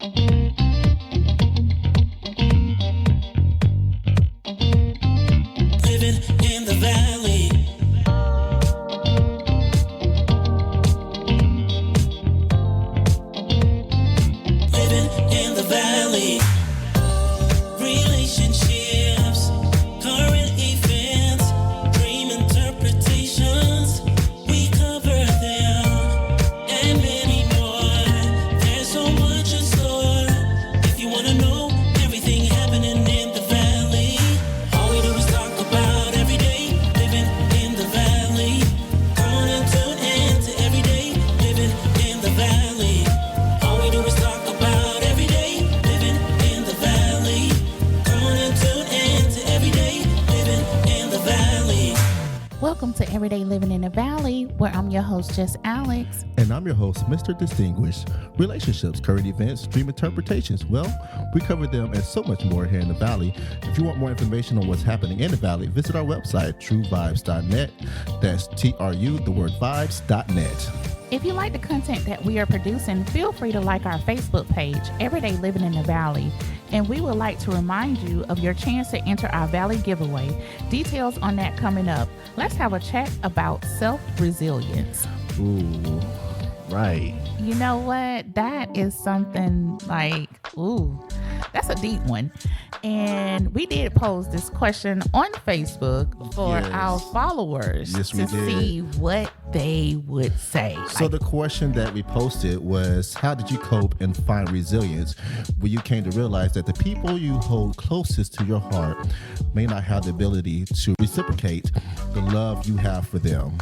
Living in the valley. Living in the valley. Relationships, current events, dream interpretations. We cover them and many more. There's so much in store. If you want to know everything happening in the valley, all we do is talk about every day. Living in the valley. Come on and tune in to every day. Living in the valley. All we do is talk about every day. Living in the valley. Come on and tune in to every day. Living in the valley. Welcome to Everyday Living in the Valley, where I'm your host, Jess Alex. And I'm your host, Mr. Distinguished. Relationships, current events, dream interpretations. Well, we cover them and so much more here in the Valley. If you want more information on what's happening in the Valley, visit our website, truevibes.net. That's TRU, the word vibes.net. If you like the content that we are producing, feel free to like our Facebook page, Everyday Living in the Valley. And we would like to remind you of your chance to enter our Valley giveaway. Details on that coming up. Let's have a chat about self-resilience. Ooh, right. You know what? That is something like, that's a deep one. And we did pose this question on Facebook for our followers to see what they would say. So the question that we posted was, how did you cope and find resilience when you came to realize that the people you hold closest to your heart may not have the ability to reciprocate the love you have for them?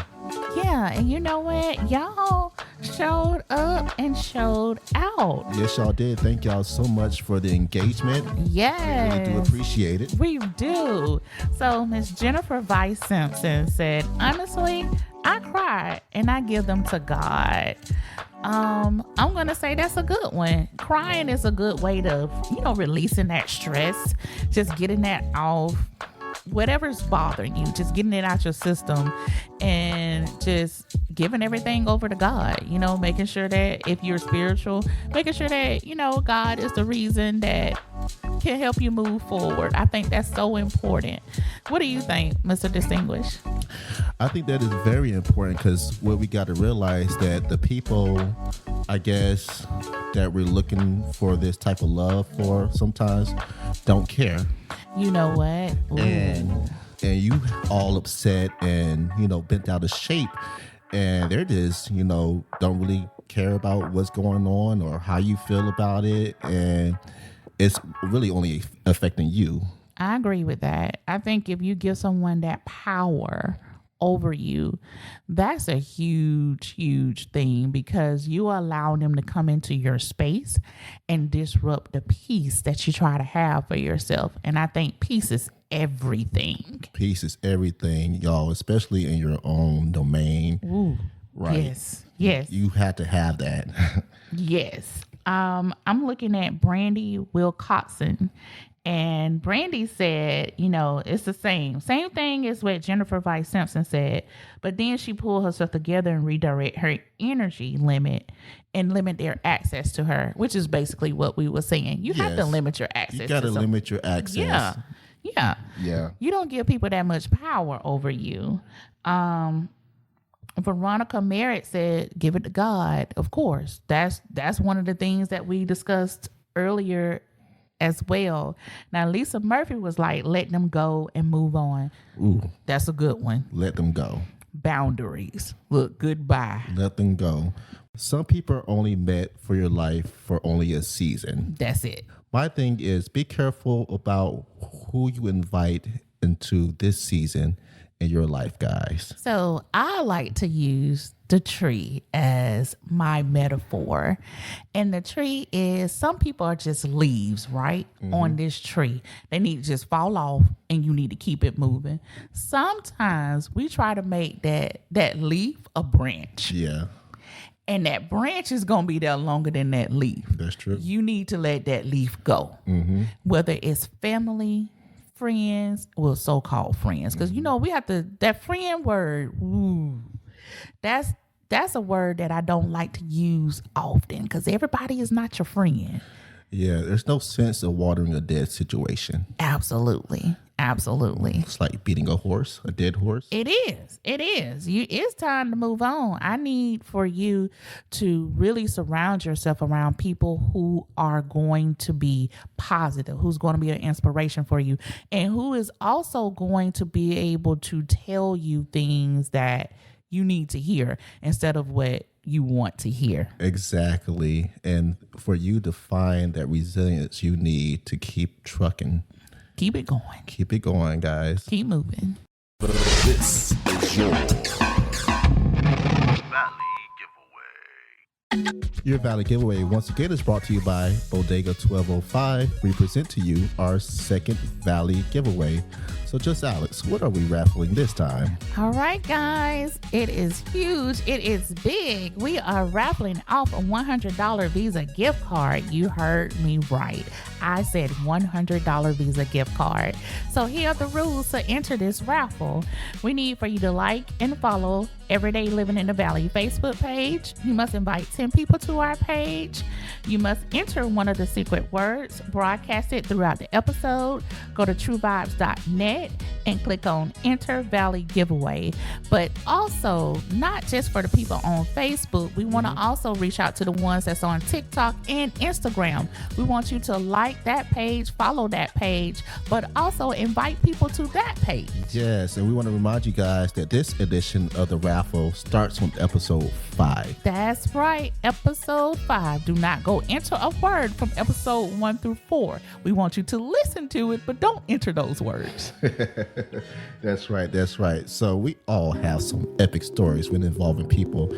Yeah, and you know what? Y'all showed up and showed out. Yes, y'all did. Thank y'all so much for the engagement. Yes. We really do appreciate it. We do. So Miss Jennifer Vice Simpson said, honestly, I cry and I give them to God. I'm going to say that's a good one. Crying is a good way to, releasing that stress, just getting that off. Whatever's bothering you, just getting it out your system and just giving everything over to God, making sure that if you're spiritual, making sure that, God is the reason that can help you move forward. I think that's so important. What do you think, Mr. Distinguished? I think that is very important because what we got to realize that the people, I guess, that we're looking for this type of love for sometimes don't care. You know what? And you all upset and, bent out of shape. And they're just, don't really care about what's going on or how you feel about it. And it's really only affecting you. I agree with that. I think if you give someone that power over you, that's a huge, huge thing because you allow them to come into your space and disrupt the peace that you try to have for yourself. And I think peace is everything. Peace is everything, y'all, especially in your own domain. Ooh, right? Yes. You had to have that. Yes. I'm looking at Brandy Wilcoxon. And Brandy said, it's the same thing as what Jennifer Vice Simpson said. But then she pulled herself together and redirect her energy limit and limit their access to her, which is basically what we were saying. You have to limit your access. You got to limit your access. Yeah. You don't give people that much power over you. Veronica Merritt said, give it to God. Of course. That's one of the things that we discussed earlier as well. Now, Lisa Murphy was like, let them go and move on. Ooh. That's a good one. Let them go. Boundaries. Look, goodbye. Let them go. Some people are only met for your life for only a season. That's it. My thing is be careful about who you invite into this season in your life, guys. So I like to use the tree as my metaphor. And the tree is, some people are just leaves, right? On this tree. They need to just fall off and you need to keep it moving. Sometimes we try to make that leaf a branch. Yeah. And that branch is going to be there longer than that leaf. That's true. You need to let that leaf go. Whether it's family, friends, well, so-called friends. Because, we have to, that friend word, that's a word that I don't like to use often because everybody is not your friend. Yeah, there's no sense of watering a dead situation. Absolutely. Absolutely. It's like beating a horse, a dead horse. It is. It is. It's time to move on. I need for you to really surround yourself around people who are going to be positive, who's going to be an inspiration for you, and who is also going to be able to tell you things that you need to hear instead of what you want to hear. Exactly. And for you to find that resilience you need to keep trucking. Keep it going. Keep it going, guys. Keep moving. This is your Your Valley Giveaway once again is brought to you by Bodega 1205. We present to you our second Valley Giveaway. So just Alex, what are we raffling this time? All right, guys. It is huge. It is big. We are raffling off a $100 Visa gift card. You heard me right. I said $100 Visa gift card. So here are the rules to enter this raffle. We need for you to like and follow Everyday Living in the Valley Facebook page. You must invite 10 people to our page. You must enter one of the secret words, broadcast it throughout the episode. Go to truevibes.net and click on Enter Valley Giveaway. But also, not just for the people on Facebook, we want to also reach out to the ones that's on TikTok and Instagram. We want you to like that page, follow that page, but also invite people to that page. Yes, and we want to remind you guys that this edition of the raffle starts on episode 5. That's right, episode 5. Do not go enter a word from episode 1 through 4. We want you to listen to it, but don't enter those words. That's right. That's right. So we all have some epic stories when involving people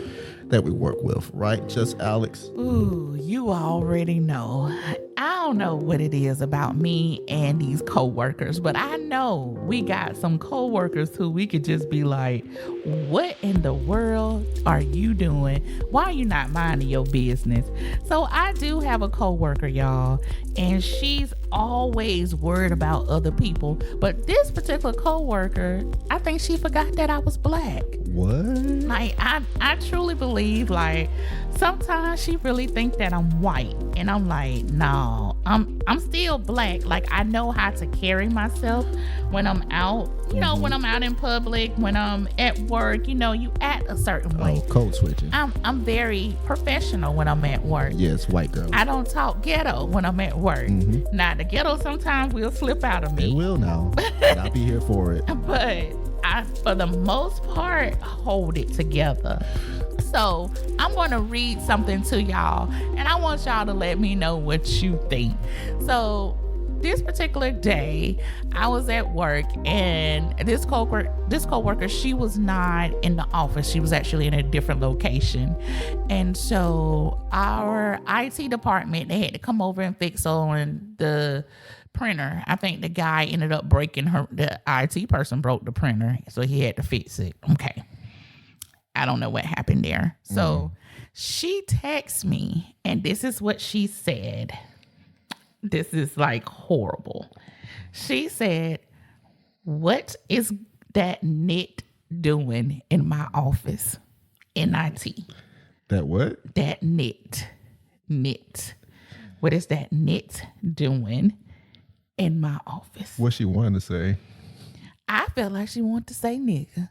that we work with, right? Just Alex. Ooh, you already know. I don't know what it is about me and these co-workers, but I know we got some co-workers who we could just be like, what in the world are you doing? Why are you not minding your business? So I do have a co-worker, y'all, and she's always worried about other people. But this particular co-worker, I think she forgot that I was black. What? Like, I truly believe, like, sometimes she really think that I'm white, and I'm like, no, I'm still black. Like, I know how to carry myself when I'm out, you know, when I'm out in public, when I'm at work, you know, you act a certain way. Oh, code switching. I'm very professional when I'm at work. Yes, white girl. I don't talk ghetto when I'm at work. Now, the ghetto sometimes will slip out of me. It will now. And I'll be here for it. But I, for the most part, hold it together. So I'm going to read something to y'all, and I want y'all to let me know what you think. So this particular day, I was at work, and this coworker, she was not in the office. She was actually in a different location. And so our IT department, they had to come over and fix on the printer. I think the guy ended up breaking the IT person broke the printer, so he had to fix it. Okay. I don't know what happened there. So she texts me, and this is what she said. This is like horrible. She said, "What is that knit doing in my office?" NIT. That what? That knit. What is that knit doing in my office? What she wanted to say. I felt like she wanted to say nigga.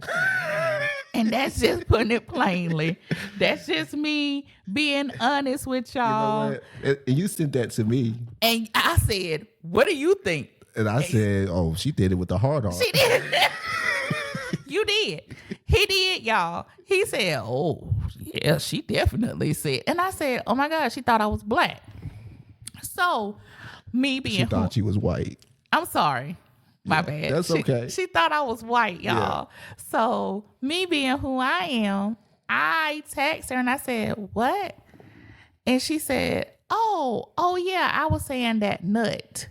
And that's just putting it plainly. That's just me being honest with y'all. You know what? And you sent that to me. And I said, what do you think? And I said, oh, she did it with the hard on. She did. You did. He did, y'all. He said, oh, yeah, she definitely said. And I said, oh my God, she thought I was black. So me being She thought she was white. I'm sorry. My bad. That's okay. She thought I was white, y'all. Yeah. So me being who I am, I text her and I said, what? And she said, oh yeah, I was saying that nut.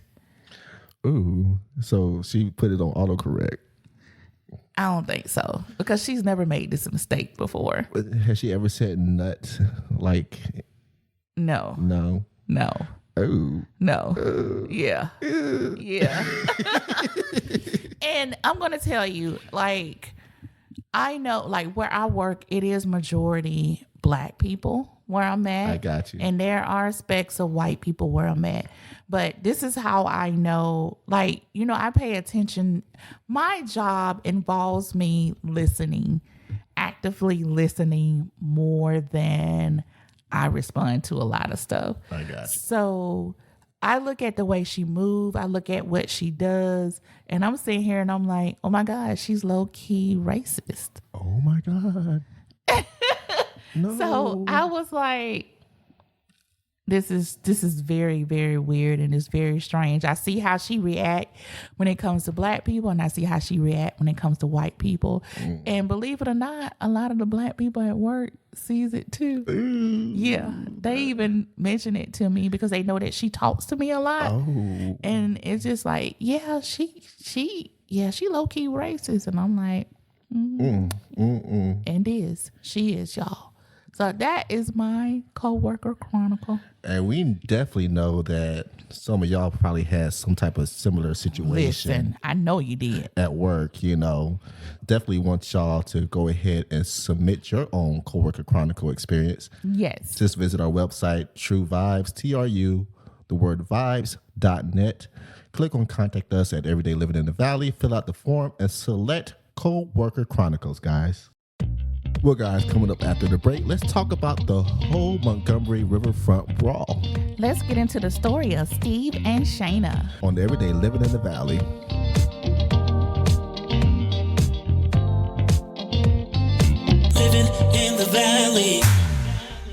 Ooh. So she put it on autocorrect. I don't think so, because she's never made this mistake before. But has she ever said nut? Like, No. Oh. No. Yeah. Yeah. And I'm going to tell you, like, I know, like, where I work, it is majority black people. where I'm at. I got you. And there are specks of white people where I'm at. But this is how I know, like, you know, I pay attention. My job involves me listening, actively listening more than I respond to a lot of stuff. I got you. So I look at the way she moves. I look at what she does. And I'm sitting here and I'm like, oh my God, she's low key racist. Oh my God. No. So I was like, this is very, very weird and it's very strange. I see how she react when it comes to black people, and I see how she react when it comes to white people. And believe it or not, a lot of the black people at work sees it too. Yeah, they even mention it to me because they know that she talks to me a lot. Oh. And it's just like, yeah, she low key racist, and I'm like, and she is, y'all. So that is my coworker chronicle. And we definitely know that some of y'all probably had some type of similar situation. Listen, I know you did. At work, you know. Definitely want y'all to go ahead and submit your own coworker chronicle experience. Yes. Just visit our website, True Vibes, TRU, the word vibes.net. Click on Contact Us at Everyday Living in the Valley. Fill out the form and select Coworker Chronicles, guys. Well, guys, coming up after the break, let's talk about the whole Montgomery Riverfront Brawl Let's get into the story of Steve and Shayna. on the Everyday Living in the Valley. Living in the valley.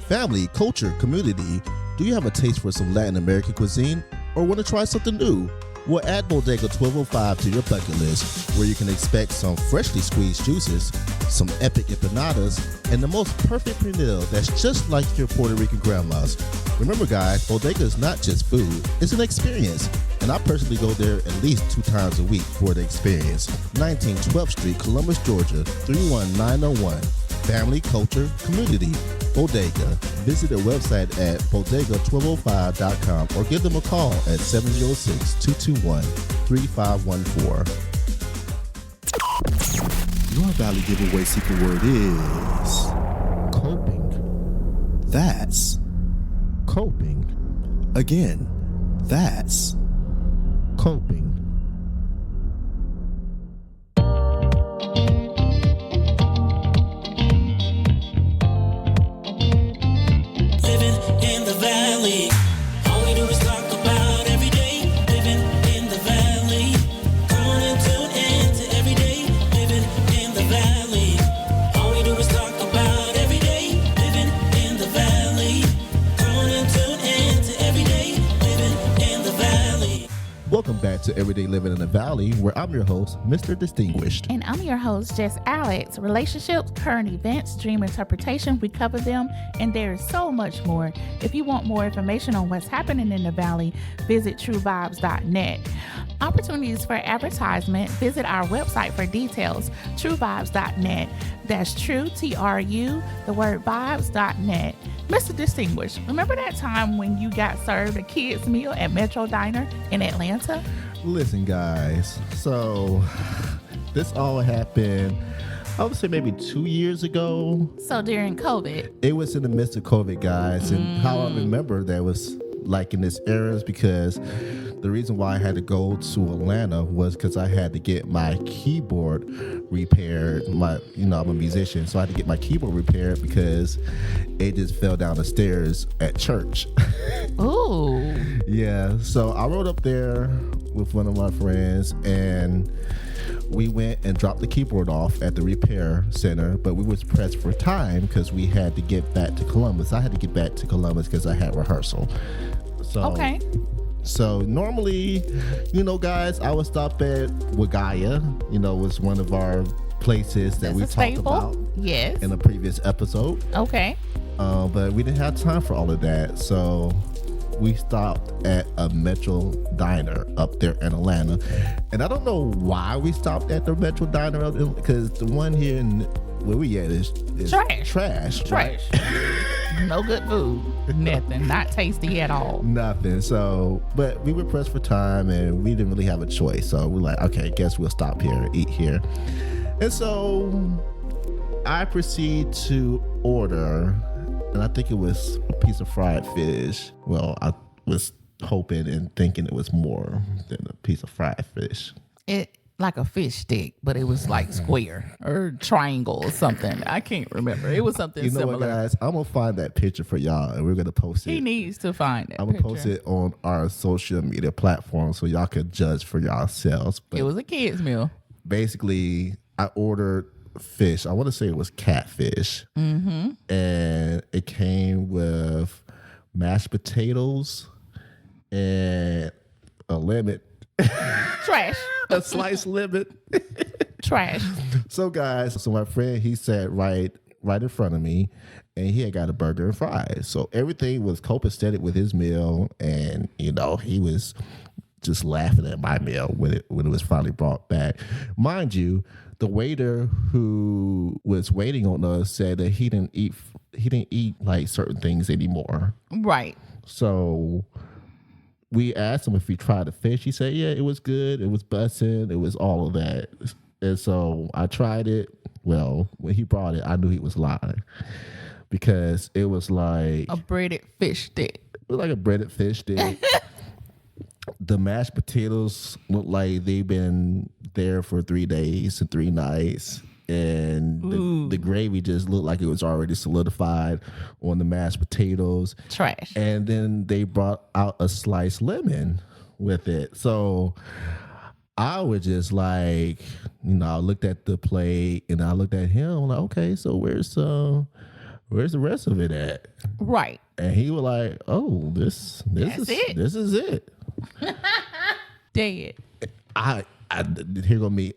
Family, culture, community. Do you have a taste for some Latin American cuisine or want to try something new? Well, add Bodega 1205 to your bucket list, where you can expect some freshly squeezed juices, some epic empanadas, and the most perfect pernil that's just like your Puerto Rican grandma's. Remember, guys, Bodega is not just food, it's an experience. And I personally go there at least 2 times a week for the experience. 19 12th Street, Columbus, Georgia, 31901. Family, culture, community. Bodega. Visit their website at bodega1205.com or give them a call at 706-221-3514. Your Valley giveaway secret word is coping. That's coping. Again, that's coping. Living in the valley. All we do is talk about every day. Living in the valley. Come on and tune in to every day. Living in the valley. All we do is talk about every day. Living in the valley. Come on and tune in to every day. Living in the valley. Welcome back to Everyday Living in the Valley, where I'm your host, Mr. Distinguished. And I'm your host, Jess Alex. Relationships, current events, dream interpretation, we cover them, and there is so much more. If you want more information on what's happening in the Valley, visit truevibes.net. Opportunities for advertisement, visit our website for details, truevibes.net. That's true, TRU, the word vibes.net. Mr. Distinguished, remember that time when you got served a kid's meal at Metro Diner in Atlanta? Listen, guys, so this all happened, I would say maybe 2 years ago. So during COVID. It was in the midst of COVID, guys. And how I remember that was like in this era is because the reason why I had to go to Atlanta was because I had to get my keyboard repaired. I'm a musician, so I had to get my keyboard repaired because it just fell down the stairs at church. Ooh. Yeah, so I rode up there with one of my friends and we went and dropped the keyboard off at the repair center, but we was pressed for time because we had to get back to Columbus. I had to get back to Columbus because I had rehearsal. So, Okay. So normally, guys, I would stop at Wagaya, was one of our places that That's we a talked staple. about Yes. in a previous episode. Okay. But we didn't have time for all of that. So we stopped at a Metro Diner up there in Atlanta. And I don't know why we stopped at the Metro Diner because the one here in where we at is Trash. Trash. No good food. Nothing. Not tasty at all. Nothing. So, but we were pressed for time and we didn't really have a choice. So we're like, okay, guess we'll stop here and eat here. And so I proceed to order and I think it was a piece of fried fish. Well, I was hoping and thinking it was more than a piece of fried fish. It like a fish stick, but it was like square or triangle or something. I can't remember. It was something You know similar. what, guys? I'm gonna find that picture for y'all, and we're gonna post it. He needs to find it. I'm gonna post it on our social media platform so y'all can judge for yourselves. But It was a kid's meal. basically, I ordered fish. I want to say it was catfish, and it came with mashed potatoes and a lemon, Trash. a sliced lemon. Trash. So, guys, so my friend, he sat right in front of me, and he had got a burger and fries. So everything was copacetic with his meal, and he was just laughing at my meal when it was finally brought back. Mind you, the waiter who was waiting on us said that he didn't eat like certain things anymore. Right. So we asked him if he tried the fish. He said, yeah, it was good. It was bussin'. It was all of that. And so I tried it. Well, when he brought it, I knew he was lying because it was like A breaded fish stick. it was like a breaded fish stick. The mashed potatoes look like they've been there for 3 days and 3 nights. And the gravy just looked like it was already solidified on the mashed potatoes. Trash. And then they brought out a sliced lemon with it. So I was just like, I looked at the plate and I looked at him like, okay, so where's the rest of it at? Right. And he was like, oh, this That's it. This is it. Dead. I here go me.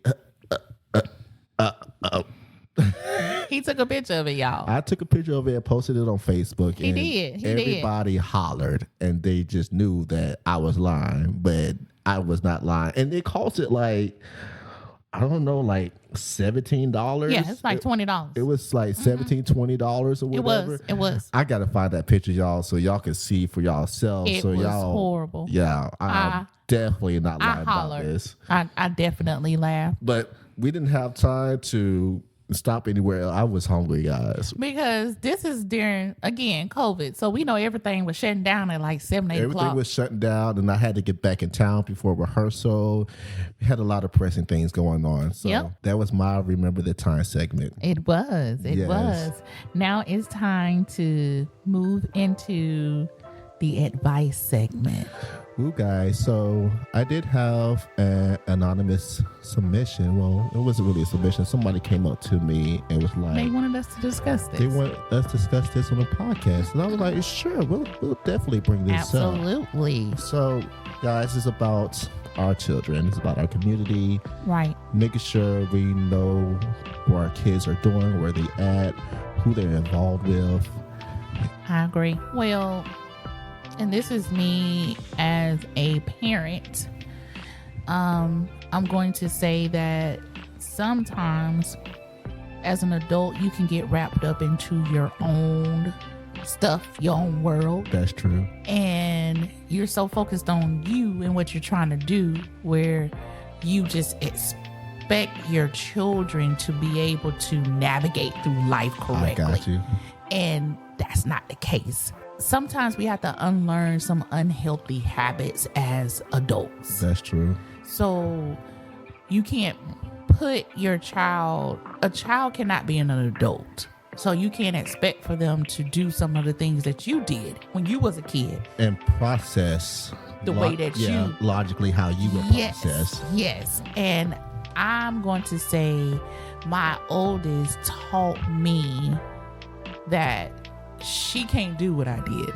He took a picture of it, y'all. I took a picture of it and posted it on Facebook. He and did. He everybody hollered, and they just knew that I was lying, but I was not lying. And it costed like, I don't know, like $17. Yeah, it's like $20. It was like $17, $20 or whatever. It was. I gotta find that picture, y'all, so y'all can see for yourselves. It so was y'all, horrible. Yeah, I'm definitely not I lying about hollered. this. I definitely laughed. But we didn't have time to stop anywhere. I was hungry, guys. Because this is during, again, COVID. So we know everything was shutting down at like 7, 8 Everything o'clock. was shutting down, and I had to get back in town before rehearsal. We had a lot of pressing things going on. So Yep. that was my Remember the Time segment. It was. It Yes. was. Now it's time to move into the advice segment. Ooh, guys. So I did have an anonymous submission. Well, it wasn't really a submission. Somebody came up to me and was like, They wanted us to discuss this. they want us to discuss this on the podcast. And I was like, sure, we'll definitely bring this up. Absolutely. So, guys, it's about our children. It's about our community. Right. Making sure we know what our kids are doing, where they at, who they're involved with. I agree. Well, and this is me as a parent. I'm going to say that sometimes as an adult, you can get wrapped up into your own stuff, your own world. That's true. And you're so focused on you and what you're trying to do where you just expect your children to be able to navigate through life correctly. I got you. And that's not the case. Sometimes we have to unlearn some unhealthy habits as adults. That's true. So you can't put a child cannot be an adult. So you can't expect for them to do some of the things that you did when you was a kid. And process The way that you- logically how you would process. Yes. And I'm going to say my oldest taught me that she can't do what I did.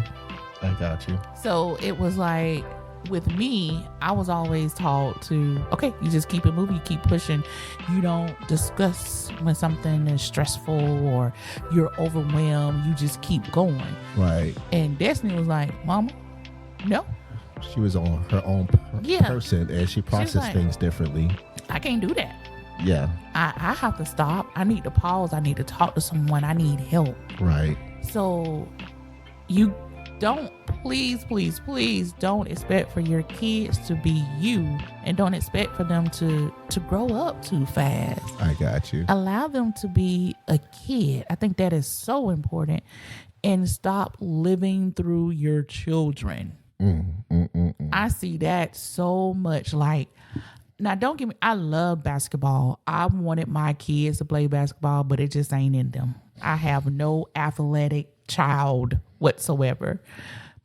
I got you. So it was like with me, I was always taught to, okay, you just keep it moving, you keep pushing. You don't discuss when something is stressful or you're overwhelmed. You just keep going. Right. And Destiny was like, Mama, no, She was on her own Yeah. person, and she processed like- things differently. I can't do that. Yeah. I have to stop. I need to pause. I need to talk to someone. I need help. Right. So you don't, please don't expect for your kids to be you, and don't expect for them to grow up too fast. I got you. Allow them to be a kid. I think that is so important. and stop living through your children. I see that so much. Like, now don't get me, I love basketball. I wanted my kids to play basketball, but it just ain't in them. I have no athletic child whatsoever.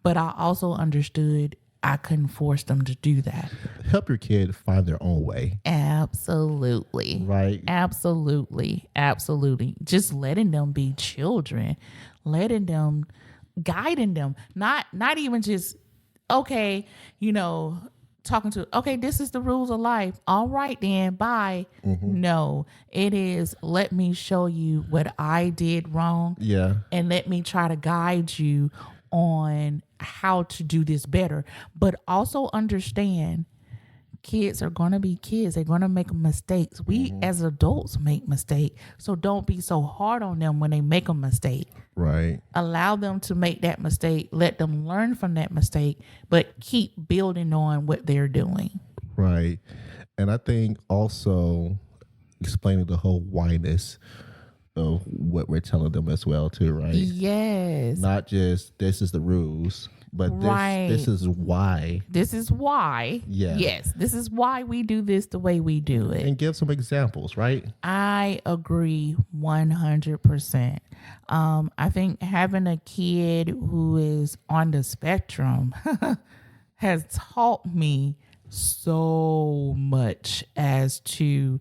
But I also understood I couldn't force them to do that. Help your kid find their own way. Absolutely. Right. Absolutely. Absolutely. Just letting them be children, letting them, guiding them, not even just, okay, talking to, okay, this is the rules of life. All right, then, bye. No, it is, let me show you what I did wrong. Yeah. And let me try to guide you on how to do this better. But also understand, kids are going to be kids. They're going to make mistakes. We as adults make mistakes. So don't be so hard on them when they make a mistake. Right. Allow them to make that mistake. Let them learn from that mistake, but keep building on what they're doing. Right. And I think also explaining the whole whyness of what we're telling them as well too, right? Yes. Not just this is the rules, but this is why. This is why. Yeah. Yes. This is why we do this the way we do it. And give some examples, right? I agree 100%. I think having a kid who is on the spectrum has taught me so much as to,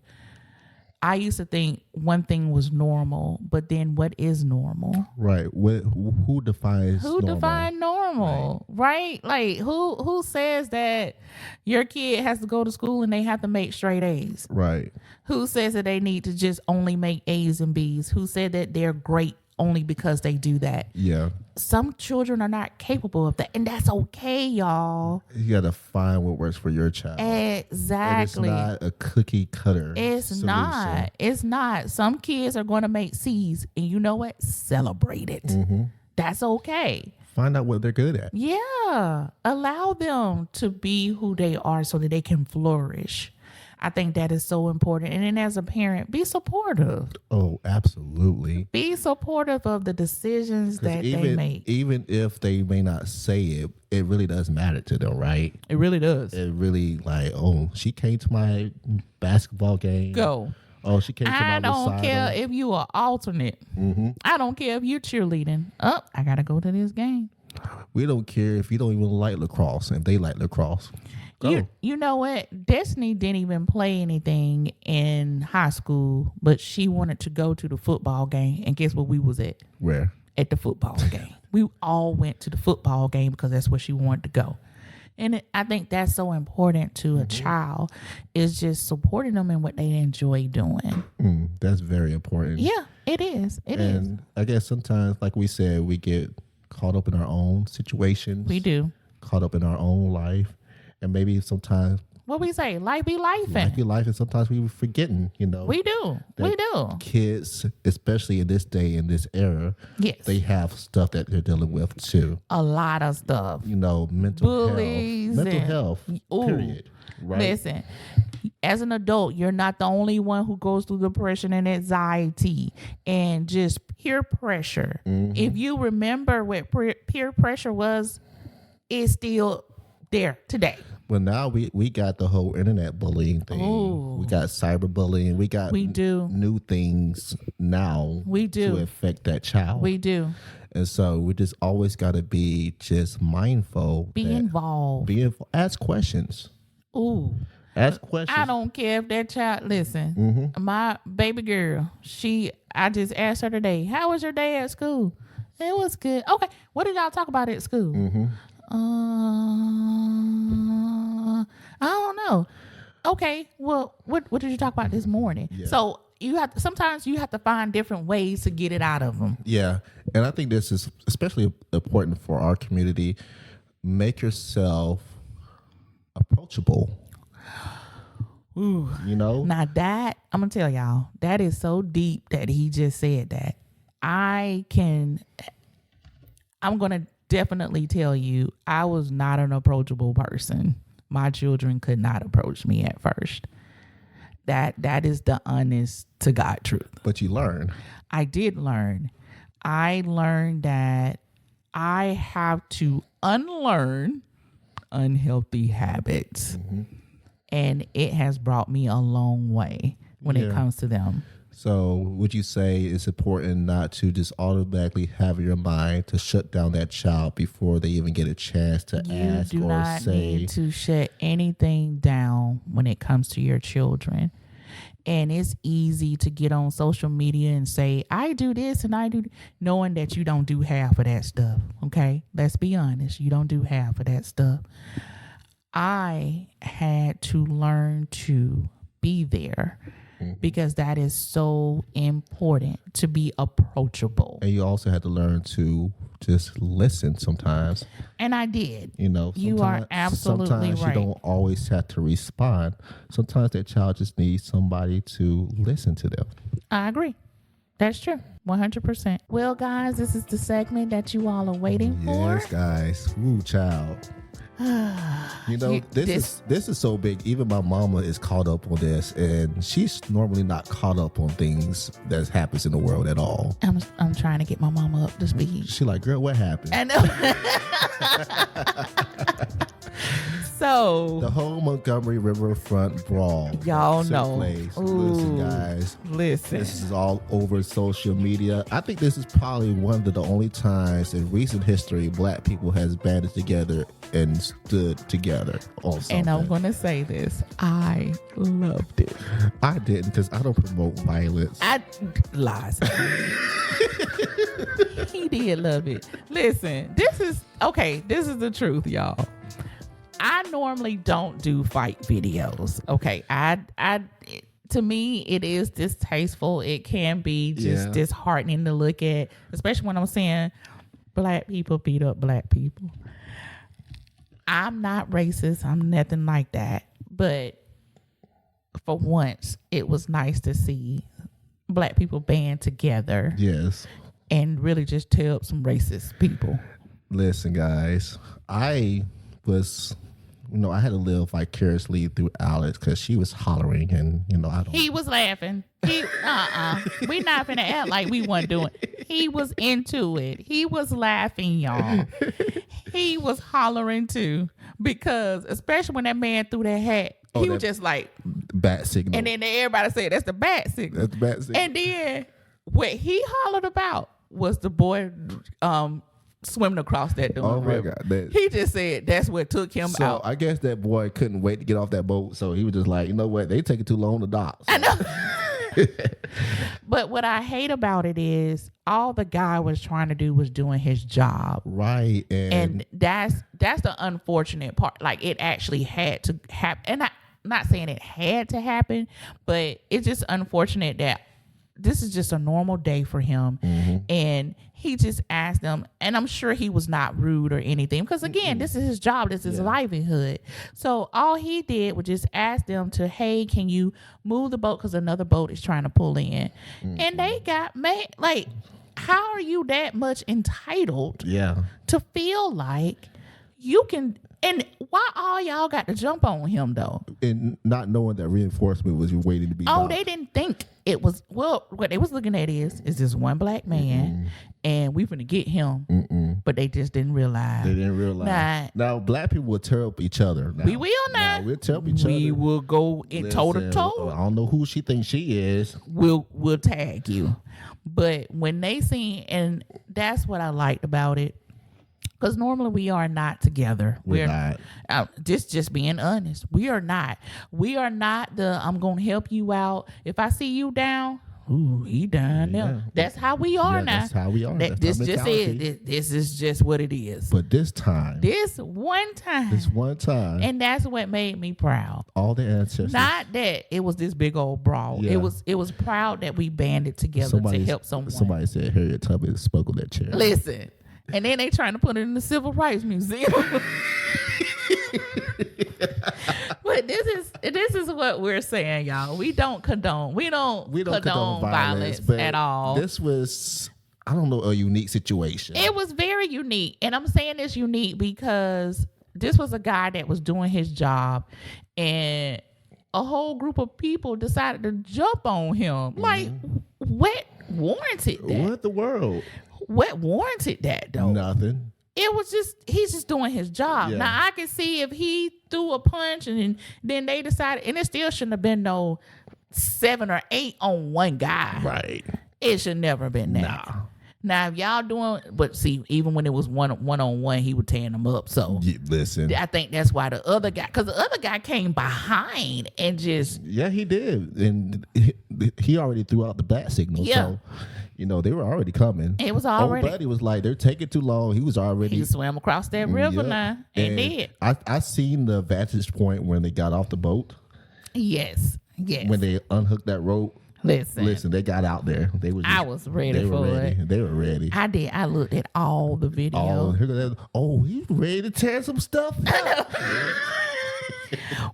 I used to think one thing was normal, but then what is normal? Right. Who defines normal? Define normal, right? Like who says that your kid has to go to school and they have to make straight A's? Right. Who says that they need to just only make A's and B's? Who said that they're great only because they do that? Yeah. Some children are not capable of that, and that's okay, y'all. You got to find what works for your child. Exactly. And it's not a cookie cutter. It's solution. not. It's not. Some kids are going to make C's, and you know what? Celebrate it. That's okay. Find out what they're good at. Yeah. Allow them to be who they are so that they can flourish. I think that is so important. And then as a parent, be supportive. Oh, absolutely. Be supportive of the decisions that they make. Even if they may not say it, it really does matter to them, right? It really does. It really like, oh, she came to my basketball game. Go. Oh, she came to my recital. I don't care if you are alternate. I don't care if you're cheerleading. Oh, I got to go to this game. We don't care if you don't even like lacrosse, if they like lacrosse. You know what? Destiny didn't even play anything in high school, but she wanted to go to the football game. And guess what we was at? Where? At the football game. We all went to the football game because that's where she wanted to go. And I think that's so important to a child, is just supporting them in what they enjoy doing. That's very important. Yeah, it is. It is. And I guess sometimes, like we said, we get caught up in our own situations. We do. Caught up in our own life. And maybe sometimes what we say, life be life. Life be life, and sometimes we were forgetting, We do. We do. Kids, especially in this day, in this era, yes, they have stuff that they're dealing with too. A lot of stuff. Mental Bullies health. Period. Right? Listen, as an adult, you're not the only one who goes through depression and anxiety and just peer pressure. If you remember what peer pressure was, it's still there today. Well, now we got the whole internet bullying thing. Ooh. We got cyberbullying. We do new things now. We do to affect that child. We do. And so we just always got to be just mindful. Be involved. Ask questions. Ooh. Ask questions. I don't care if that child, listen, my baby girl, I just asked her today, how was your day at school? It was good. Okay. What did y'all talk about at school? I don't know. Okay, well, what did you talk about this morning? Yeah. So sometimes you have to find different ways to get it out of them. Yeah, and I think this is especially important for our community. Make yourself approachable. Ooh. Now that, I'm gonna tell y'all, that is so deep that he just said that. I'm gonna definitely tell you, I was not an approachable person. My children could not approach me at first. That is the honest to God truth. But you learn. I did learn. I learned that I have to unlearn unhealthy habits. And it has brought me a long way when it comes to them. So would you say it's important not to just automatically have in your mind to shut down that child before they even get a chance to ask You do or not say? need to shut anything down when it comes to your children. And it's easy to get on social media and say, I do this and I do, knowing that you don't do half of that stuff. Okay? Let's be honest. You don't do half of that stuff. I had to learn to be there because that is so important, to be approachable. And you also had to learn to just listen sometimes. And I did. You know, You are absolutely sometimes right. you don't always have to respond. Sometimes that child just needs somebody to listen to them. I agree. That's true. 100%. Well, guys, this is the segment that you all are waiting Yes, for. guys. Woo, child. You know, this is so big. Even my mama is caught up on this, and she's normally not caught up on things that happens in the world at all. I'm trying to get my mama up to speed. She like, girl, what happened? I know. So The whole Montgomery Riverfront Brawl. Y'all took know. place. Ooh. Listen, guys. Listen. This is all over social media. I think this is probably one of the only times in recent history Black people has banded together and stood together on something. And I'm going to say this. I loved it. I didn't, because I don't promote violence. Lies. He did love it. Listen, this is the truth, y'all. I normally don't do fight videos. Okay. To me, it is distasteful. It can be just disheartening to look at, especially when I'm saying Black people beat up Black people. I'm not racist. I'm nothing like that. But for once, it was nice to see Black people band together. Yes. And really just tear up some racist people. Listen, guys, I had to live vicariously through Alex because she was hollering, and He was laughing. We not finna act like we wasn't doing. He was into it. He was laughing, y'all. He was hollering too, because especially when that man threw that hat, he was just like bat signal. And then everybody said that's the bat signal. That's the bat signal. And then what he hollered about was the boy swimming across that river. God, he just said that's what took him so out. I guess that boy couldn't wait to get off that boat, so he was just like, you know what, they taking too long to dock. So. I know. But what I hate about it is all the guy was trying to do was doing his job. Right. And that's the unfortunate part. Like, it actually had to happen. And I'm not saying it had to happen, but it's just unfortunate that this is just a normal day for him. Mm-hmm. And he just asked them, and I'm sure he was not rude or anything, because again, this is his job, this is his livelihood. So all he did was just ask them to, hey, can you move the boat, because another boat is trying to pull in. Mm-hmm. And they got mad. Like, how are you that much entitled to feel like you can? And why all y'all got to jump on him, though? And not knowing that reinforcement was waiting to be done. They didn't think it was. Well, what they was looking at is this one Black man, and we finna get him. But they just didn't realize. They didn't realize. Now, Black people will tear up each other. Now. We will not. We'll tear up each other. We will go in toe to toe. I don't know who she thinks she is. We'll tag you. But when they seen, and that's what I liked about it. Because normally we are not together. We're not. Just being honest. We are not. We are not the, I'm going to help you out. If I see you down, ooh, he down now. That's how we are now. That's how we are. This just is. This is just what it is. But this one time. And that's what made me proud. All the ancestors. Not that it was this big old brawl. Yeah. It was proud that we banded together to help someone. Somebody said Harriet Tubman spoke on that chair. Listen. And then they trying to put it in the Civil Rights Museum. But this is what we're saying, y'all. We don't condone violence at all. This was, I don't know, a unique situation. It was very unique. And I'm saying it's unique because this was a guy that was doing his job, and a whole group of people decided to jump on him. Like, what warranted that? What the world? What warranted that though? Nothing. It was just, he's just doing his job. Yeah. Now I can see if he threw a punch and then they decided, and it still shouldn't have been no 7 or 8 on one guy. Right. It should never have been that. Nah. Now if y'all doing, but see, even when it was one on one, he was tearing them up. So Listen. I think that's why the other guy, because the other guy came behind and just, Yeah, he did. And he already threw out the bat signal. Yeah. So, they were already coming. It was already. Old buddy was like, they're taking too long. He was already. He swam across that river Yep. now and did. I seen the vantage point when they got off the boat. Yes. When they unhooked that rope. Listen, They got out there. They was. I was ready they were for ready. it. They were ready. I did. I looked at all the video. He's ready to tear some stuff up.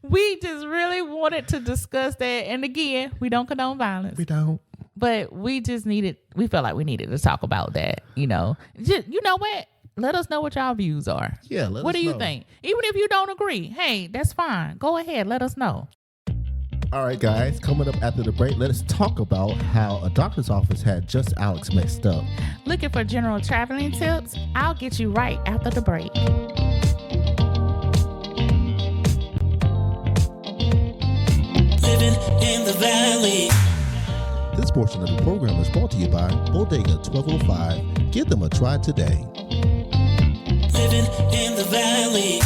We just really wanted to discuss that. And again, we don't condone violence. We don't. But we felt like we needed to talk about that, Just, you know what? Let us know what y'all views are. Yeah, what do you think? Even if you don't agree, hey, that's fine. Go ahead, let us know. All right, guys, coming up after the break, let us talk about how a doctor's office had just Alex mixed up. Looking for general traveling tips? I'll get you right after the break. Living in the valley. This portion of the program is brought to you by Bodega 1205. Give them a try today. Living in the valley.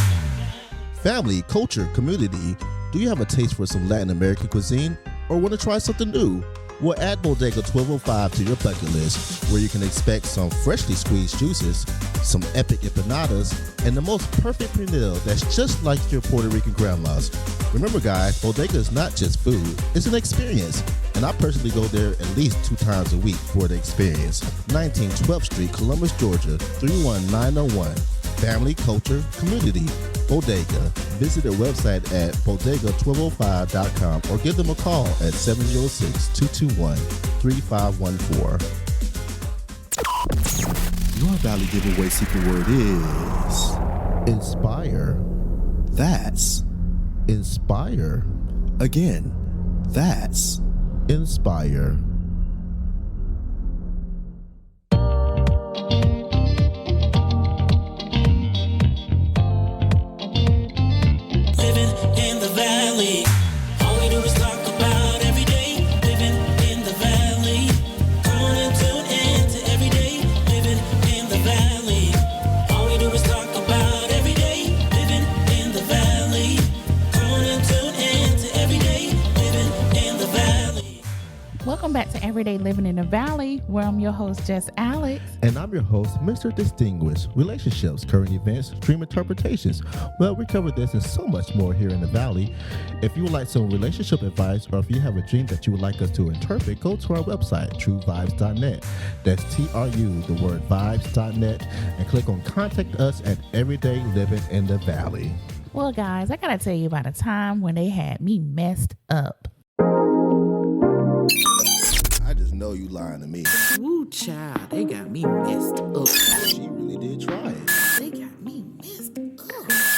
Family, culture, community. Do you have a taste for some Latin American cuisine or want to try something new? Well, add Bodega 1205 to your bucket list, where you can expect some freshly squeezed juices, some epic empanadas, and the most perfect pernil that's just like your Puerto Rican grandma's. Remember, guys, Bodega is not just food, it's an experience. And I personally go there at least 2 times a week for the experience. 1912th Street, Columbus, Georgia, 31901. Family, culture, community. Bodega. Visit their website at bodega1205.com or give them a call at 706-221-3514. Your Valley giveaway secret word is inspire. That's inspire. Again, that's inspire. Living in the valley. All we do is talk about every day. Living in the valley. Come on and tune in to every day. Living in the valley. All we do is talk about every day. Living in the valley. Come on and tune in to every day. Living in the valley. Welcome back to Everyday Living in the Valley, where I'm your host, Jess Alex. And I'm your host, Mr. Distinguished. Relationships, current events, dream interpretations. Well, we cover this and so much more here in the Valley. If you would like some relationship advice, or if you have a dream that you would like us to interpret, go to our website, truevibes.net. That's TRU, the word vibes.net, and click on Contact Us at Everyday Living in the Valley. Well, guys, I gotta tell you about a time when they had me messed up. I just know you lying to me. Ooh, child, they got me messed up. She really did try it. They got me messed up.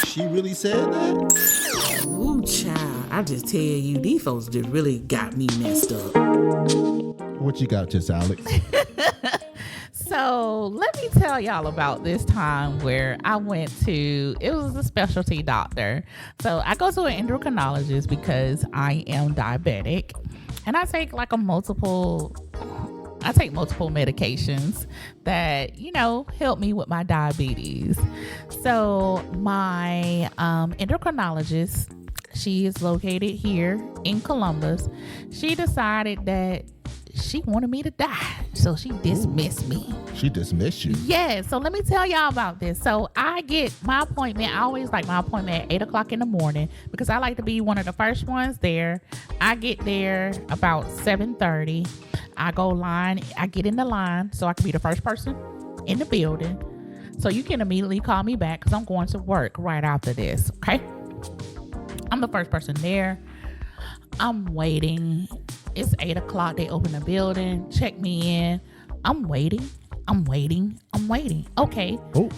She really said that? Ooh, child, I just tell you, these folks just really got me messed up. What you got, just Alex? So let me tell y'all about this time where I went to, it was a specialty doctor. So I go to an endocrinologist because I am diabetic, and I take multiple medications that, help me with my diabetes. So my endocrinologist, she is located here in Columbus. She decided that she wanted me to die. So she dismissed me. She dismissed you. Yeah, so let me tell y'all about this. So I get my appointment. I always like my appointment at 8 o'clock in the morning because I like to be one of the first ones there. I get there about 7:30. I get in the line so I can be the first person in the building. So you can immediately call me back because I'm going to work right after this, okay? I'm the first person there. I'm waiting. It's 8 o'clock. They open the building, check me in. I'm waiting. I'm waiting. Okay. Oh,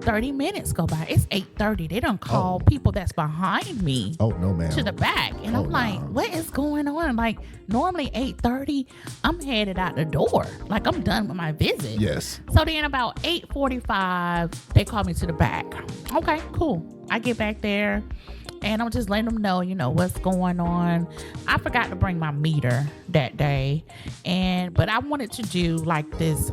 30 minutes go by. It's 8:30. They don't call people that's behind me oh no, ma'am. to the back. And I'm like, what is going on? Like, normally 8:30, I'm headed out the door. Like, I'm done with my visit. Yes. So then about 8:45, they call me to the back. Okay, cool. I get back there and I'm just letting them know, what's going on. I forgot to bring my meter that day. But I wanted to do like this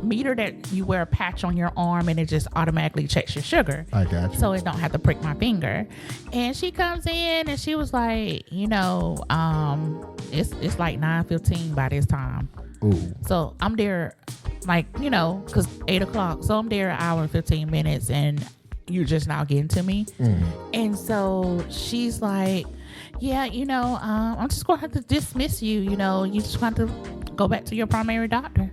meter that you wear a patch on your arm and it just automatically checks your sugar. I got you. So it don't have to prick my finger. And she comes in and she was like, it's like 9:15 by this time. Ooh. So I'm there like, because 8 o'clock. So I'm there an hour and 15 minutes and you're just now getting to me. And so she's like, yeah, I'm just going to have to dismiss you. You just want to go back to your primary doctor.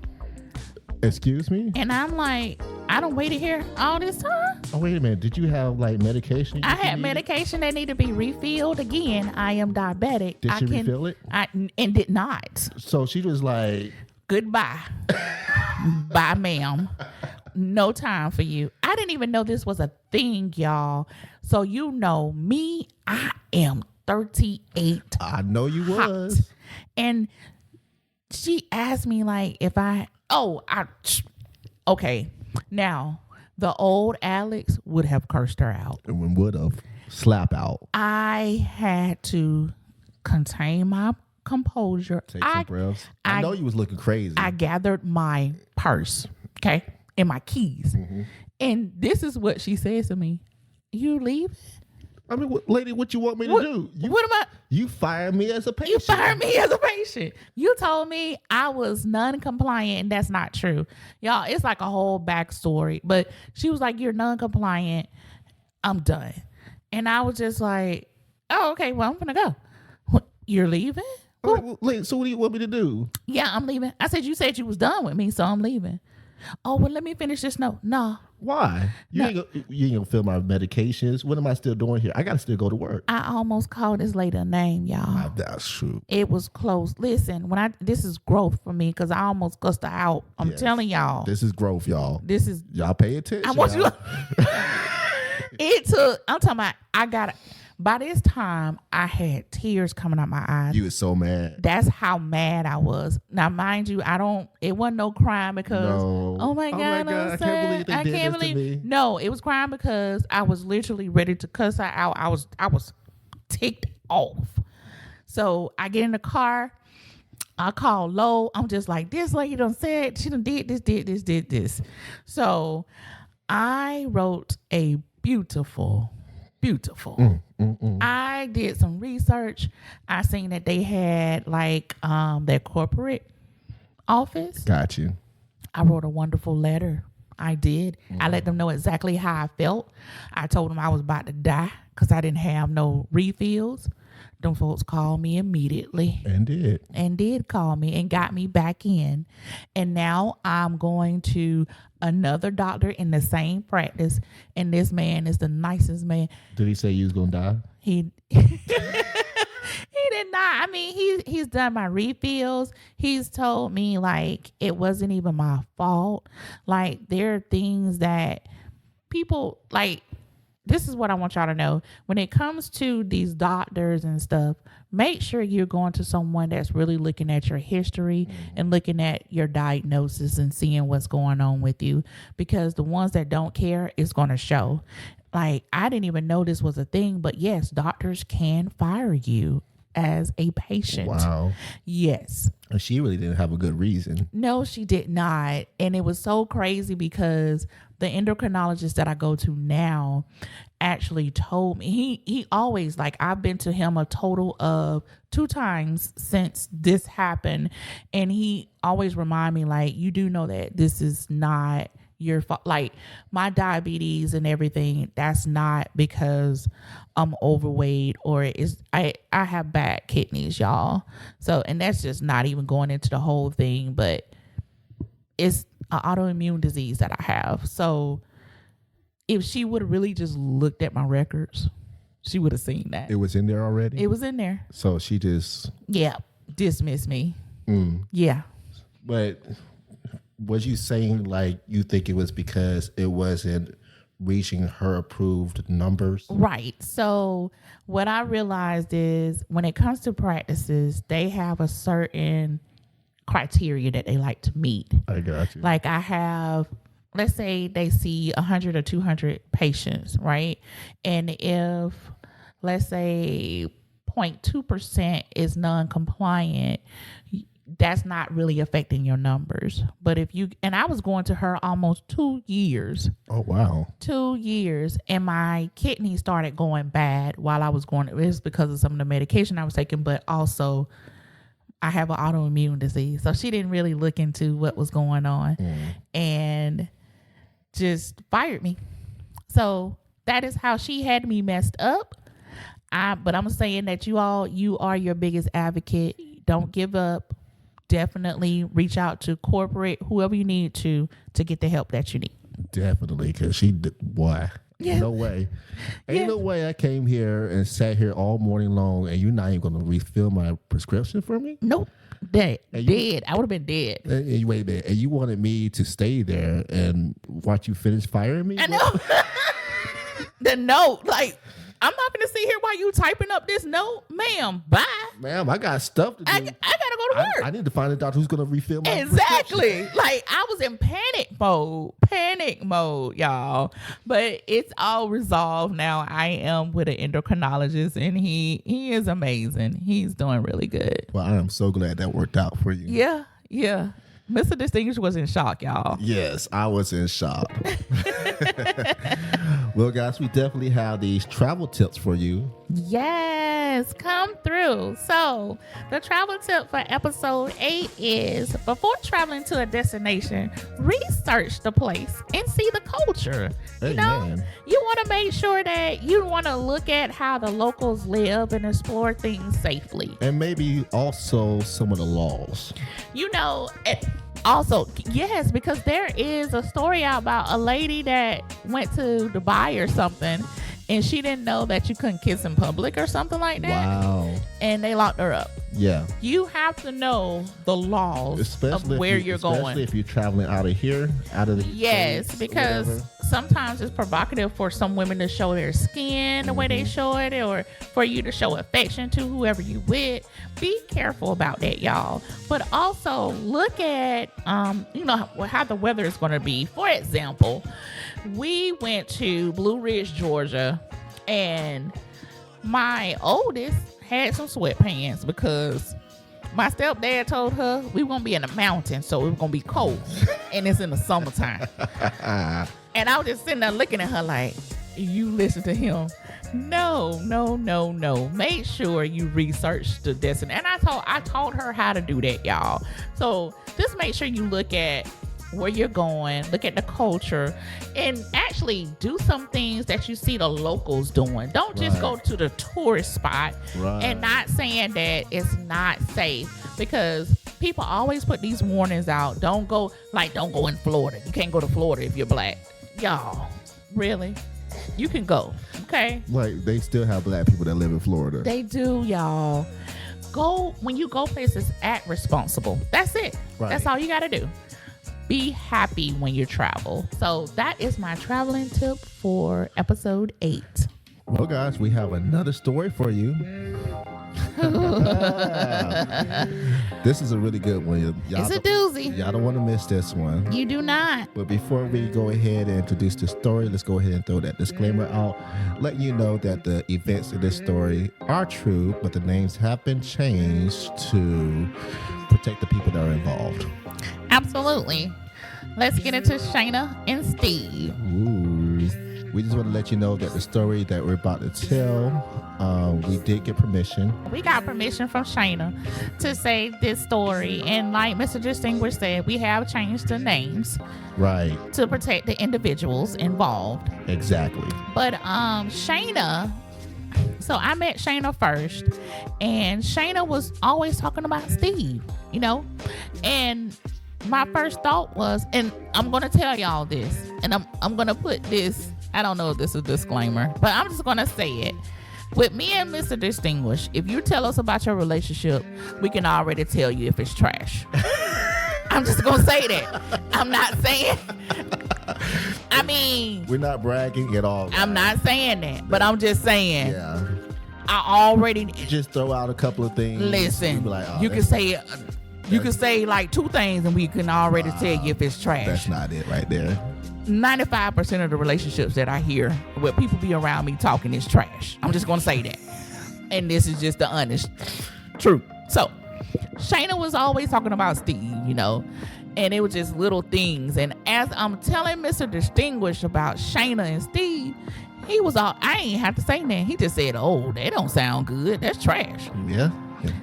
Excuse me? And I'm like, I don't waited here all this time. Oh, wait a minute. Did you have like medication? I had medication that needed to be refilled. Again, I am diabetic. Did she refill it? And did not. So she was like, goodbye. Bye, ma'am. No time for you. I didn't even know this was a thing, y'all. So me, I am 38. I know you was. And she asked me like if okay. Now, the old Alex would have cursed her out. And would have slap out. I had to contain my composure. Take some breaths. I know you was looking crazy. I gathered my purse, okay, and my keys. And this is what she says to me. You leave? I mean, lady, what you want me to do? What am I? You fired me as a patient. You fired me as a patient. You told me I was non-compliant, and that's not true. Y'all, it's like a whole backstory. But she was like, you're non-compliant. I'm done. And I was just like, oh, okay, well, I'm going to go. What, you're leaving? So what do you want me to do? Yeah, I'm leaving. I said, you said you was done with me, so I'm leaving. Oh, well, let me finish this note. No. Why? You ain't gonna fill my medications. What am I still doing here? I gotta still go to work. I almost called this lady a name, y'all. That's true. It was close. Listen, this is growth for me because I almost cussed her out. I'm telling y'all. This is growth, y'all. This is. Y'all pay attention. I want you. I'm talking about, by this time, I had tears coming out my eyes. You was so mad. That's how mad I was. Now, mind you, it wasn't no crying because, oh my God, I can't believe they did this to me. No, it was crying because I was literally ready to cuss her out. I was ticked off. So I get in the car. I call Lo. I'm just like, this lady done said, she done did this. So I wrote a beautiful. I did some research. I seen that they had like their corporate office. Got you. I wrote a wonderful letter. I did. I let them know exactly how I felt. I told them I was about to die because I didn't have no refills. Them folks called me immediately. And did call me and got me back in. And now I'm going to another doctor in the same practice. And this man is the nicest man. Did he say you was going to die? He did not. I mean, he's done my refills. He's told me like it wasn't even my fault. Like there are things that people like. This is what I want y'all to know. When it comes to these doctors and stuff, make sure you're going to someone that's really looking at your history and looking at your diagnosis and seeing what's going on with you. Because the ones that don't care, it's going to show. Like, I didn't even know this was a thing, but yes, doctors can fire you as a patient. Wow. Yes. And she really didn't have a good reason. No, she did not. And it was so crazy because the endocrinologist that I go to now actually told me, he always, like, I've been to him a total of 2 times since this happened. And he always remind me, like, you do know that this is not your fault. Like, my diabetes and everything, that's not because I'm overweight or I have bad kidneys, y'all. So, and that's just not even going into the whole thing, but it's an autoimmune disease that I have. So if she would have really just looked at my records, she would have seen that. It was in there already? It was in there. So she just... Yeah. Dismissed me. Yeah. But was you saying like you think it was because it wasn't reaching her approved numbers? Right. So what I realized is when it comes to practices, they have a certain criteria that they like to meet. I got you. Like I have, let's say they see 100 or 200 patients, right? And if, let's say 0.2% is non-compliant, that's not really affecting your numbers. But if you, and I was going to her almost 2 years. Oh, wow. 2 years, and my kidney started going bad while I was going. It was because of some of the medication I was taking, but also I have an autoimmune disease. So she didn't really look into what was going on and just fired me. So that is how she had me messed up. But I'm saying that you are your biggest advocate. Don't give up. Definitely reach out to corporate, whoever you need to get the help that you need. Definitely, because boy, Yeah. no way. Ain't no way I came here and sat here all morning long and you're not even going to refill my prescription for me? Nope. Dead. And you- Dead. I would have been dead. And you wait a minute, and you wanted me to stay there and watch you finish firing me? I know. The note, like, I'm not going to sit here while you typing up this note. Ma'am, bye. Ma'am, I got stuff to do. I got to go to work. I need to find a doctor who's going to refill my Exactly. Like I was in panic mode, y'all. But it's all resolved now. I am with an endocrinologist and he is amazing. He's doing really good. Well, I am so glad that worked out for you. Yeah. Mr. Distinguished was in shock, y'all. Yes, I was in shock. Well, guys, we definitely have these travel tips for you. Yes, come through. So the travel tip for episode 8 is before traveling to a destination, research the place and see the culture. You know, Amen. you want to make sure that you want to look at how the locals live and explore things safely. And maybe also some of the laws. You know, also, yes, because there is a story out about a lady that went to Dubai or something and she didn't know that you couldn't kiss in public or something like that. Wow. And they locked her up. Yeah. You have to know the laws of where you're going. Especially if you're traveling out of here, out of the Yes, States, because whatever. sometimes it's provocative for some women to show their skin the way they show it, or for you to show affection to whoever you with. Be careful about that, y'all. But also look at, how the weather is going to be. For example, we went to Blue Ridge, Georgia, and my oldest had some sweatpants because my stepdad told her we were going to be in the mountains, so it was going to be cold, and it's in the summertime. And I was just sitting there looking at her like, you listen to him. No. Make sure you research the destination. And I taught her how to do that, y'all. So just make sure you look at where you're going, look at the culture, and actually do some things that you see the locals doing. Don't just go to the tourist spot and not saying that it's not safe, because people always put these warnings out. Don't go in Florida. You can't go to Florida if you're black. Y'all, really? You can go, okay? Like, they still have black people that live in Florida. They do, y'all. When you go places, act responsible. That's it. Right. That's all you got to do. Be happy when you travel. So that is my traveling tip for episode 8. Well, guys, we have another story for you. This is a really good one. It's a doozy. Y'all don't want to miss this one. You do not. But before we go ahead and introduce the story, let's go ahead and throw that disclaimer out, letting you know that the events in this story are true, but the names have been changed to protect the people that are involved. Absolutely. Let's get into Shayna and Steve. Ooh. We just want to let you know that the story that we're about to tell, we did get permission. We got permission from Shayna to say this story. And like Mr. Distinguished said, we have changed the names. Right. To protect the individuals involved. Exactly. But Shayna, so I met Shayna first, and Shayna was always talking about Steve, and my first thought was, and I'm going to tell y'all this, and I'm going to put this, I don't know if this is a disclaimer, but I'm just going to say it. With me and Mr. Distinguished, if you tell us about your relationship, we can already tell you if it's trash. I'm just gonna say that. I'm not saying. I mean, We're not bragging at all. I'm not saying that, but I'm just saying. Yeah. I already Just throw out a couple of things. listen. Be like, oh, You can say. You can say like 2 things, and we can already tell you if it's trash. That's not it right there. 95% of the relationships that I hear where people be around me talking is trash. I'm just gonna say that. And this is just the honest truth. So Shayna was always talking about Steve, you know, and it was just little things. And as I'm telling Mr. Distinguished about Shayna and Steve, he was all, I ain't have to say that. He just said, oh, that don't sound good. That's trash. Yeah.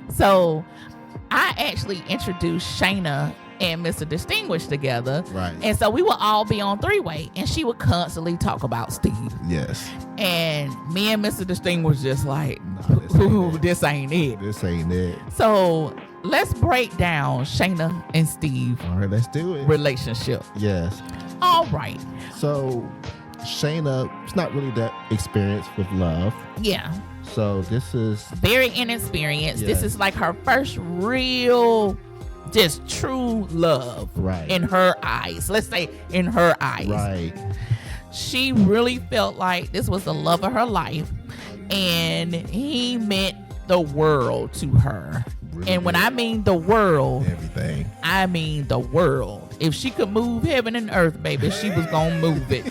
So I actually introduced Shayna and Mr. Distinguished together. Right. And so we would all be on 3-way, and she would constantly talk about Steve. Yes. And me and Mr. Distinguished just like, No, this ain't it. This ain't it. So let's break down Shayna and Steve All right, let's do it. relationship. Yes. All right. So Shayna's not really that experienced with love. Yeah. So this is Very inexperienced. This Yeah. is like her first real, just true love. Right. In her eyes. Let's say in her eyes. right. She really felt like this was the love of her life, and he meant the world to her. Really And when did. I mean the world, Everything. I mean the world. If she could move heaven and earth, baby, she was gonna move it.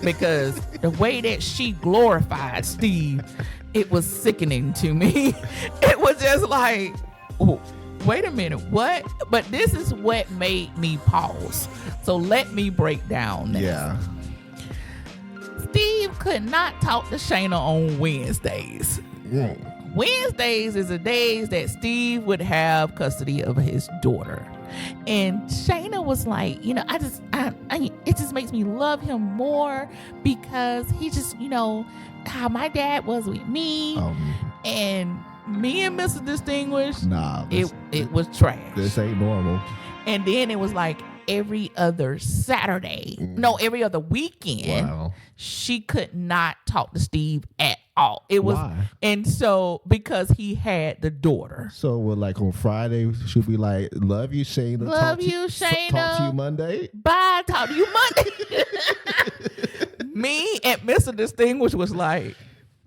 Because the way that she glorified Steve, it was sickening to me. It was just like, oh, wait a minute, what? But this is what made me pause. So let me break down this. Yeah. Steve could not talk to Shayna on Wednesdays. Mm. Wednesdays is the days that Steve would have custody of his daughter. And Shayna was like, you know, it just makes me love him more because he just, you know, how my dad was with me. And me and Mr. Distinguished, Nah. it was trash. This ain't normal. And then it was like every other Saturday, no, every other weekend, Wow. she could not talk to Steve at all. It was, Why? and so because he had the daughter. So we're like on Friday, should be like, love you, Shayna. Love you, Shayna. Talk to you Monday. Bye, talk to you Monday. Me and Mr. Distinguished was like,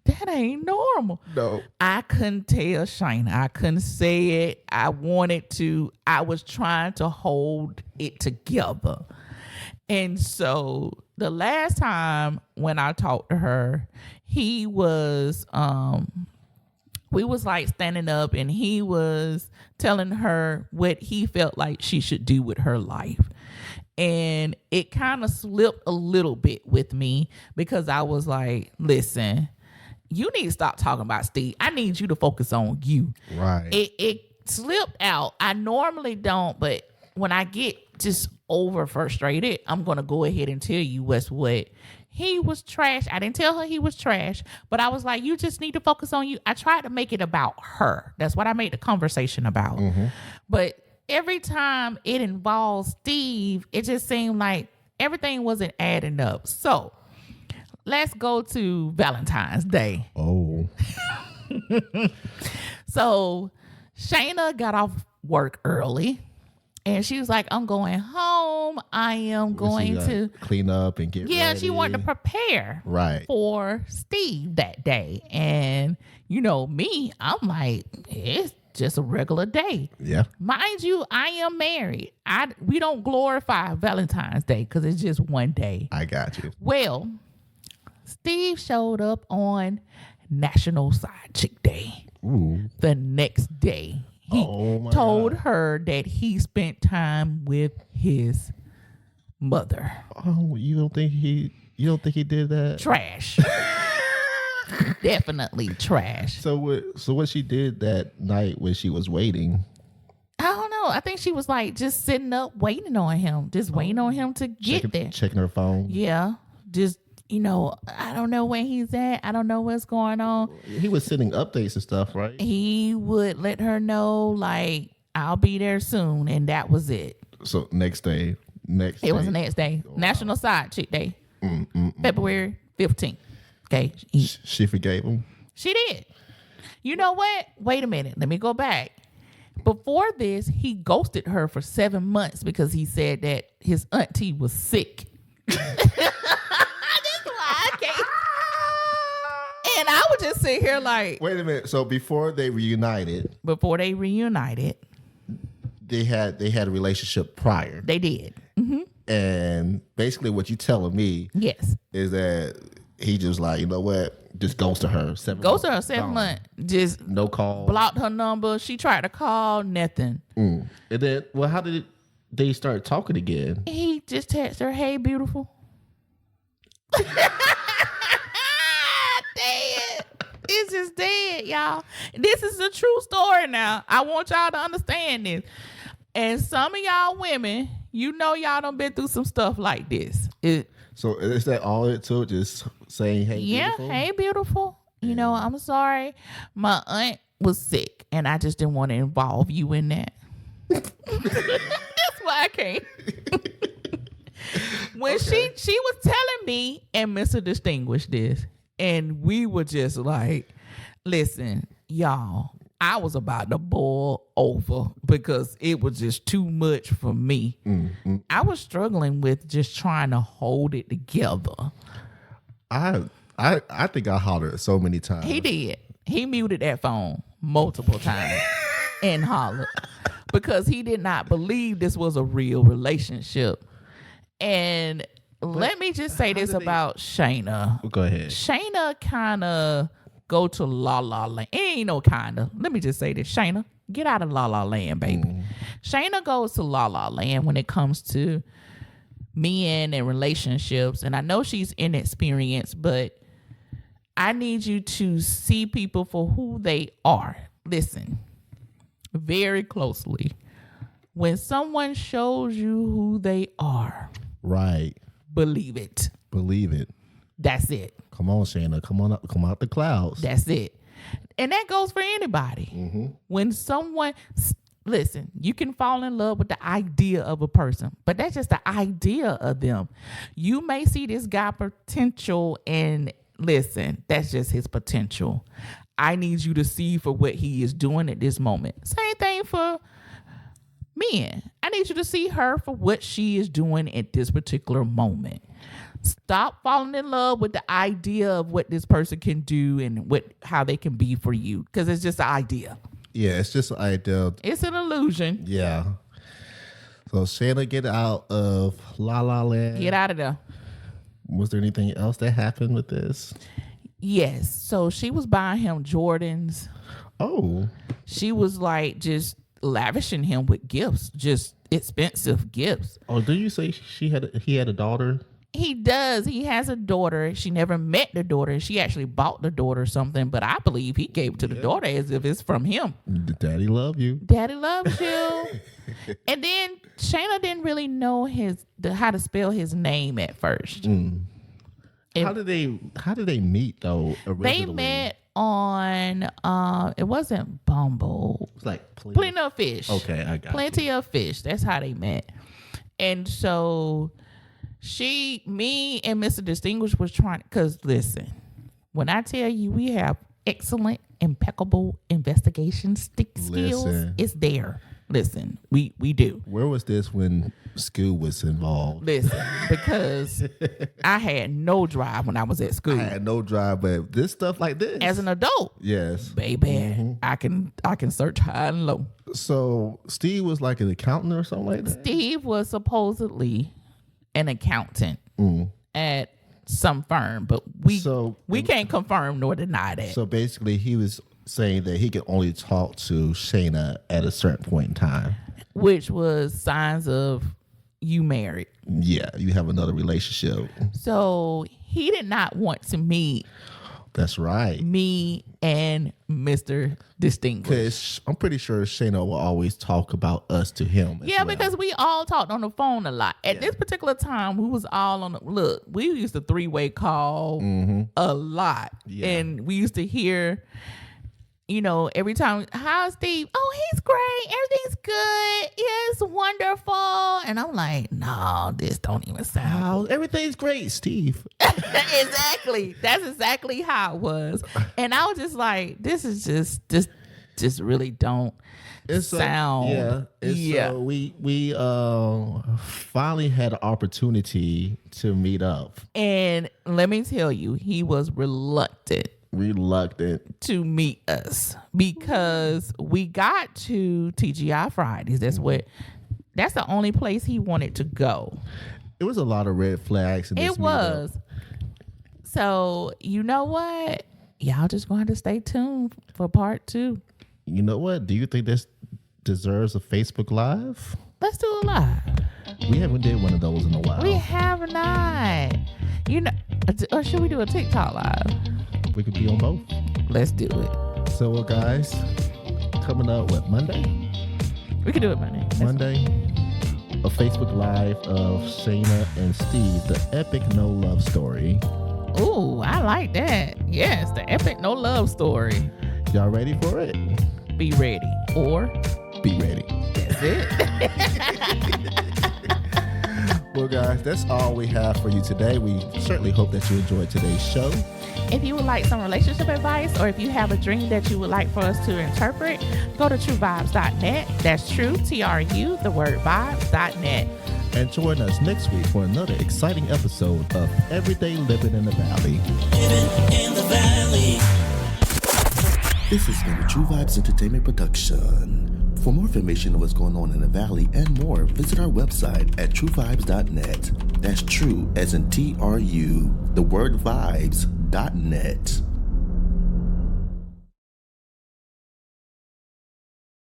that ain't normal. No. I couldn't tell Shayna. I couldn't say it. I wanted to. I was trying to hold it together. And so the last time when I talked to her, he was, we was like standing up and he was telling her what he felt like she should do with her life. And it kind of slipped a little bit with me because I was like, listen, you need to stop talking about Steve. I need you to focus on you. Right. It slipped out. I normally don't, but when I get just over frustrated, I'm going to go ahead and tell you what's what. He was trash. I didn't tell her he was trash, but I was like, you just need to focus on you. I tried to make it about her. That's what I made the conversation about. But every time it involves Steve, it just seemed like everything wasn't adding up. So let's go to Valentine's Day. Oh. So Shayna got off work early and she was like, I'm going home. I am going to clean up and get ready. she wanted to prepare Right. for Steve that day. And you know me, I'm like, it's just a regular day. Yeah. Mind you, I am married. We don't glorify Valentine's Day because it's just one day. I got you. Well, Steve showed up on National Side Chick Day. Ooh. The next day, he Oh my told God. her that he spent time with his mother. Oh, you don't think he did that? Trash. Definitely trash. So what she did that night when she was waiting? I don't know. I think she was like just sitting up waiting on him, just waiting on him to get there. Checking her phone. Yeah. Just, you know, I don't know where he's at. I don't know what's going on. He was sending updates and stuff, right? He would let her know, like, I'll be there soon. And that was it. So next day. It was the next day. National Side Chick Day. February 15th. Okay. She forgave him. She did. You know what? Wait a minute. Let me go back. before this, he ghosted her for 7 months because he said that his auntie was sick. That's why I can't. And I would just sit here like, Wait a minute. So before they reunited, they had a relationship prior. they did. And basically what you telling me Yes. is that he just like, you know what? Just ghosted her. 7 Ghosted her months, 7 gone. months. Just No call. blocked her number. She tried to call, nothing. And then, well, how did they start talking again? He just texted her, "Hey, beautiful." Dead. It's just dead, y'all. This is a true story now. I want y'all to understand this. And some of y'all women, you know y'all done been through some stuff like this. So is that all it took? Just saying, hey, Yeah, beautiful? hey, beautiful. You know, I'm sorry. My aunt was sick, and I just didn't want to involve you in that. That's why I can't. When she was telling me and Mr. Distinguished this, and we were just like, listen, y'all, I was about to boil over because it was just too much for me. I was struggling with just trying to hold it together. I think I hollered so many times. He did. He muted that phone multiple times and hollered because he did not believe this was a real relationship. And let me just say this about Shayna. Go ahead. Shayna kind of go to La La Land. It ain't no kind of. Let me just say this. Shayna, get out of La La Land, baby. Shayna goes to La La Land when it comes to men and relationships. And I know she's inexperienced, but I need you to see people for who they are. Listen very closely. When someone shows you who they are, Right. believe it. Believe it. That's it. Come on, Shayna. Come on up. Come out the clouds. That's it. And that goes for anybody. When someone, listen, you can fall in love with the idea of a person, but that's just the idea of them. You may see this guy potential, and listen, that's just his potential. I need you to see for what he is doing at this moment. Same thing for men. I need you to see her for what she is doing at this particular moment. Stop falling in love with the idea of what this person can do and how they can be for you, because it's just an idea. Yeah, it's just an idea. It's an illusion. Yeah. So Shayna, get out of La La Land. Get out of there. Was there anything else that happened with this? Yes. So she was buying him Jordans. Oh. She was like just lavishing him with gifts, just expensive gifts. Oh, did you say he had a daughter? He does. He has a daughter. She never met the daughter. She actually bought the daughter something, but I believe he gave it to the daughter as if it's from him. Daddy love you. Daddy loves you. And then Shayna didn't really know how to spell his name at first. How did they meet though? Originally? They met on it wasn't Bumble. It's like Plenty of Fish. Okay, I got Plenty of Fish. That's how they met. And so me and Mr. Distinguished was trying, because listen, when I tell you we have excellent, impeccable investigation skills, Listen. it's there. Listen, we do. Where was this when school was involved? Listen, because I had no drive when I was at school. I had no drive, but this stuff like this. As an adult, Yes. baby, I can search high and low. So Steve was like an accountant or something like that? Steve was supposedly an accountant at some firm, but we can't confirm nor deny that. So basically he was saying that he could only talk to Shayna at a certain point in time. Which was signs of you married. Yeah, you have another relationship. So he did not want to meet That's right. me and Mr. Distinguished. Because I'm pretty sure Shayna will always talk about us to him. as Yeah, well. because we all talked on the phone a lot. At this particular time, we was all on we used to 3-way call a lot. Yeah. And we used to hear, every time, how's Steve? Oh, he's great. Everything's good. It's wonderful. And I'm like, no, this don't even sound Everything's great, Steve. exactly. That's exactly how it was. And I was just like, this is just just really don't sound. So we finally had an opportunity to meet up. And let me tell you, he was reluctant to meet us because we got to TGI Fridays. That's the only place he wanted to go. It was a lot of red flags. In this It was. So you know what? Y'all just going to stay tuned for part 2. You know what? Do you think this deserves a Facebook Live? Let's do a live. We haven't did one of those in a while. We have not. You know, or should we do a TikTok live? We could be on both. Let's do it. So, guys, coming up, Monday? We could do it Monday. Monday, a Facebook Live of Shayna and Steve, the epic no love story. Ooh, I like that. Yes, the epic no love story. Y'all ready for it? Be ready or be ready. That's it. Well, guys, that's all we have for you today. We certainly hope that you enjoyed today's show. If you would like some relationship advice or if you have a dream that you would like for us to interpret, go to truevibes.net. That's true, TRU, the word vibes.net. And join us next week for another exciting episode of Everyday Living in the Valley. Living in the valley. This has been a True Vibes Entertainment production. For more information on what's going on in the Valley and more, visit our website at truevibes.net. That's true as in TRU, the word vibes.net.